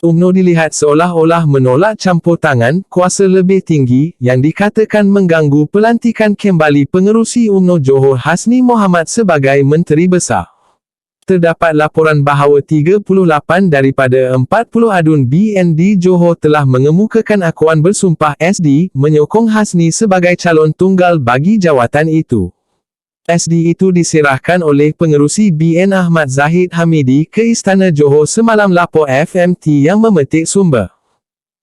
UMNO dilihat seolah-olah menolak campur tangan kuasa lebih tinggi yang dikatakan mengganggu pelantikan kembali pengerusi UMNO Johor Hasni Mohamad sebagai Menteri Besar. Terdapat laporan bahawa 38 daripada 40 adun BN di Johor telah mengemukakan akuan bersumpah SD menyokong Hasni sebagai calon tunggal bagi jawatan itu. SD itu diserahkan oleh pengerusi BN Ahmad Zahid Hamidi ke Istana Johor semalam, lapor FMT yang memetik sumber.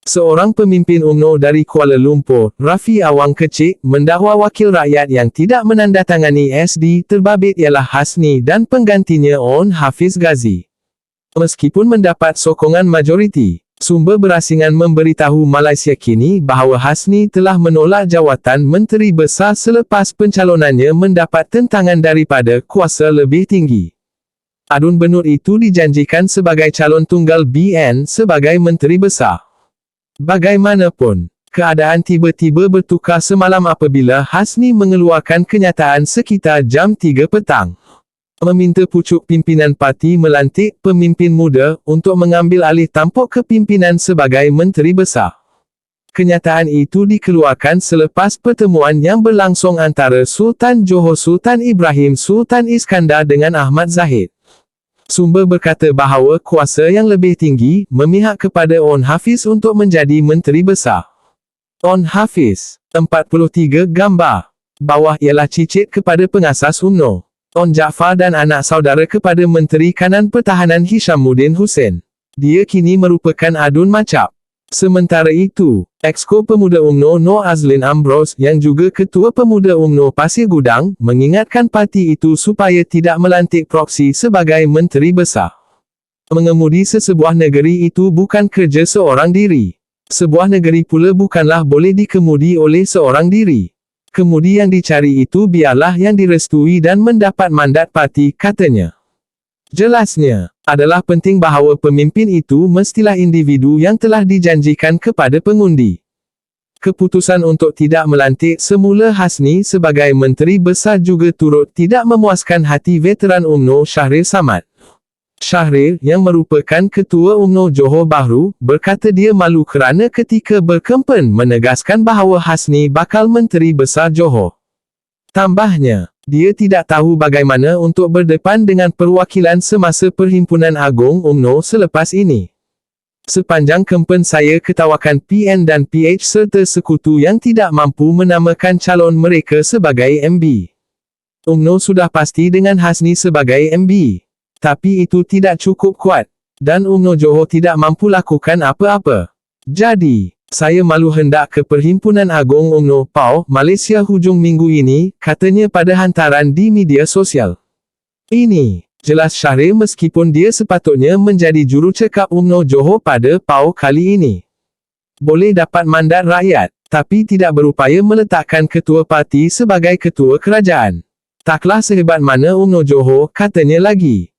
Seorang pemimpin UMNO dari Kuala Lumpur, Rafi Awang Kecik, mendakwa wakil rakyat yang tidak menandatangani SD terbabit ialah Hasni dan penggantinya On Hafiz Ghazi. Meskipun mendapat sokongan majoriti, sumber berasingan memberitahu Malaysia Kini bahawa Hasni telah menolak jawatan Menteri Besar selepas pencalonannya mendapat tentangan daripada kuasa lebih tinggi. Adun Benut itu dijanjikan sebagai calon tunggal BN sebagai Menteri Besar. Bagaimanapun, keadaan tiba-tiba bertukar semalam apabila Hasni mengeluarkan kenyataan sekitar jam 3 petang. Meminta pucuk pimpinan parti melantik pemimpin muda untuk mengambil alih tampuk kepimpinan sebagai Menteri Besar. Kenyataan itu dikeluarkan selepas pertemuan yang berlangsung antara Sultan Johor Sultan Ibrahim Sultan Iskandar dengan Ahmad Zahid. Sumber berkata bahawa kuasa yang lebih tinggi memihak kepada On Hafiz untuk menjadi Menteri Besar. On Hafiz, 43 gambar. Bawah ialah cicit kepada pengasas UMNO. On Jaafar dan anak saudara kepada Menteri Kanan Pertahanan Hishamuddin Hussein. Dia kini merupakan adun macap. Sementara itu, Exco Pemuda UMNO Noor Azlin Ambrose yang juga Ketua Pemuda UMNO Pasir Gudang mengingatkan parti itu supaya tidak melantik proksi sebagai Menteri Besar. Mengemudi sesebuah negeri itu bukan kerja seorang diri. Sebuah negeri pula bukanlah boleh dikemudi oleh seorang diri. Kemudi yang dicari itu biarlah yang direstui dan mendapat mandat parti, katanya. Jelasnya, adalah penting bahawa pemimpin itu mestilah individu yang telah dijanjikan kepada pengundi. Keputusan untuk tidak melantik semula Hasni sebagai Menteri Besar juga turut tidak memuaskan hati veteran UMNO Syahril Samad. Syahril, yang merupakan Ketua UMNO Johor Bahru, berkata dia malu kerana ketika berkempen menegaskan bahawa Hasni bakal Menteri Besar Johor. Tambahnya, dia tidak tahu bagaimana untuk berdepan dengan perwakilan semasa Perhimpunan Agung UMNO selepas ini. Sepanjang kempen saya ketawakan PN dan PH serta sekutu yang tidak mampu menamakan calon mereka sebagai MB. UMNO sudah pasti dengan Hasni sebagai MB. Tapi itu tidak cukup kuat. Dan UMNO Johor tidak mampu lakukan apa-apa. Jadi, saya malu hendak ke Perhimpunan Agung UMNO PAU Malaysia hujung minggu ini, katanya pada hantaran di media sosial. Ini, jelas Syahril meskipun dia sepatutnya menjadi jurucakap UMNO Johor pada PAU kali ini. Boleh dapat mandat rakyat, tapi tidak berupaya meletakkan ketua parti sebagai ketua kerajaan. Taklah sehebat mana UMNO Johor, katanya lagi.